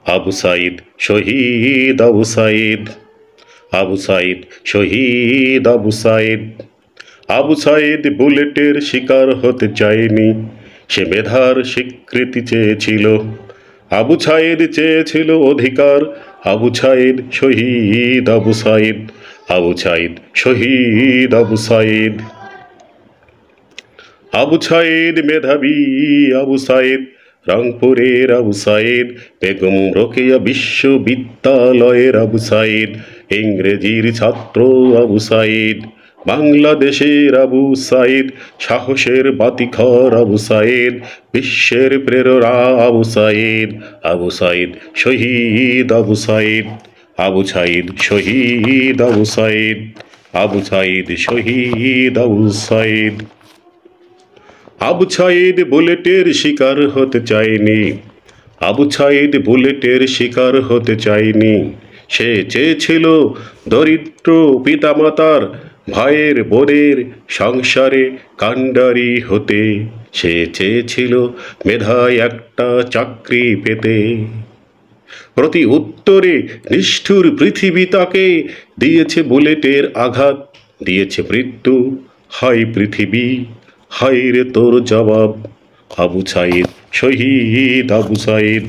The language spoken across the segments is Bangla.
আবু সাইদ শহীদ আবু সাইদ, আবু সাইদ শহীদ আবু সাইদ। আবু সাইদ বুলেটের শিকার হতে চায়নি, সে মেধার স্বীকৃতি চেয়েছিল। আবু সাইদ চেয়েছিল অধিকার, আবু সাইদ শহীদ আবু সাইদ, আবু সাইদ শহীদ আবু সাইদ। আবু সাইদ মেধাবী আবু সাইদ, রংপুরের আবু সাইদ, বেগম রোকেয়া বিশ্ববিদ্যালয়ের আবু সাইদ, ইংরেজির ছাত্র আবু সাইদ, বাংলাদেশের আবু সাইদ, সাহসের বাতিঘর আবু সাইদ, বিশ্বের প্রেরণা আবু সাইদ। আবু সাইদ শহীদ আবু সাইদ, আবু সাইদ শহীদ আবু সাইদ, আবু সাইদ শহীদ আবু সাইদ। আবু সাইদ বুলেটের শিকার হতে চায়নি, আবু সাইদ বুলেটের শিকার হতে চায়নি। সে চেয়েছিল দরিদ্র পিতামাতার ভাইয়ের বোনের সংসারে কাণ্ডারি হতে। সে চেয়েছিল মেধায় একটা চাকরি পেতে। প্রতি উত্তরে নিষ্ঠুর পৃথিবী তাকে দিয়েছে বুলেটের আঘাত, দিয়েছে মৃত্যু। হায় পৃথিবী, হায় রে তোর জবাব। আবু সাইদ শহীদ আবু সাইদ,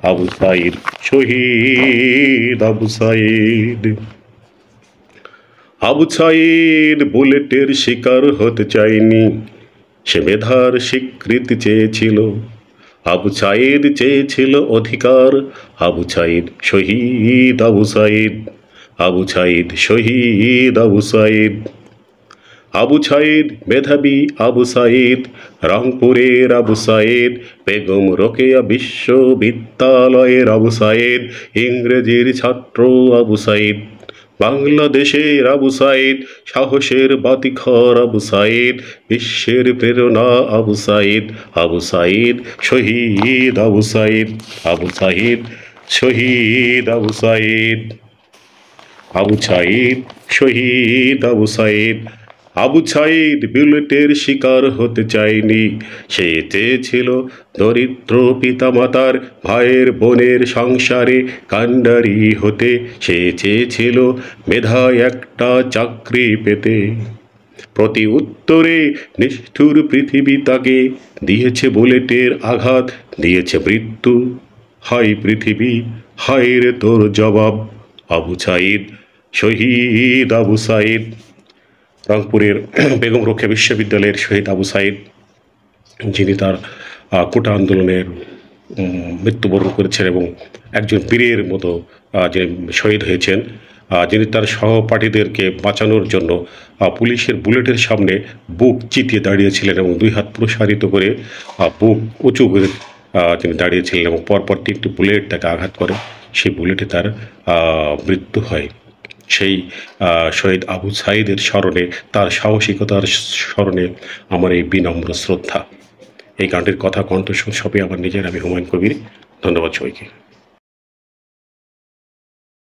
আবু সাইদ শহীদ আবু সাইদ। আবু সাইদ বুলেটের শিকার হতে চায়নি, সে মেধার স্বীকৃতি চেয়েছিল। আবু সাইদ চেয়েছিল অধিকার, আবু সাইদ শহীদ আবু সাইদ, আবু সাইদ শহীদ আবু সাইদ। আবু সাইদ মেধাবী আবু সাইদ, রংপুরের আবু সাইদ, বেগম রোকেয়া বিশ্ববিদ্যালয়ের আবু সাইদ, ইংরেজির ছাত্র আবু সাইদ, বাংলাদেশের আবু সাইদ, সাহসের বাতিঘর আবু সাইদ, বিশ্বের প্রেরণা আবু সাইদ। আবু সাইদ শহীদ আবু সাইদ, আবু সাইদ শহীদ আবু সাইদ, আবু সাইদ শহীদ আবু সাইদ। আবু সাইদ বুলেটের শিকার হতে চায়নি, সে চেয়েছিল দরিদ্র পিতামাতার ভাইয়ের বোনের সংসারে কাণ্ডারি হতে। সে চেয়েছিল মেধায় একটা চাকরি পেতে। প্রতি উত্তরে নিষ্ঠুর পৃথিবী তাকে দিয়েছে বুলেটের আঘাত, দিয়েছে মৃত্যু। হায় পৃথিবী, হায় রে তোর জবাব। আবু সাইদ শহীদ আবু সাইদ। রংপুরের বেগম রোকেয়া বিশ্ববিদ্যালয়ের শহীদ আবু সাইদ, যিনি তার কোটা আন্দোলনের মৃত্যুবরণ করেছেন এবং একজন বীরের মতো যিনি শহীদ হয়েছেন, যিনি তার সহপাঠীদেরকে বাঁচানোর জন্য পুলিশের বুলেটের সামনে বুক চিতিয়ে দাঁড়িয়েছিলেন এবং দুই হাত প্রসারিত করে বুক উঁচু করে তিনি দাঁড়িয়েছিলেন এবং পরপর তিনটি বুলেট তাকে আঘাত করে। সেই বুলেটে তার মৃত্যু হয়। সেই শহীদ আবু সাইদের স্মরণে, তার সাহসিকতার স্মরণে আমার এই বিনম্র শ্রদ্ধা। এই গানটির কথা কণ্ঠ সবই আমার নিজের, আমি হুমায়ুন কবির। ধন্যবাদ সবাইকে।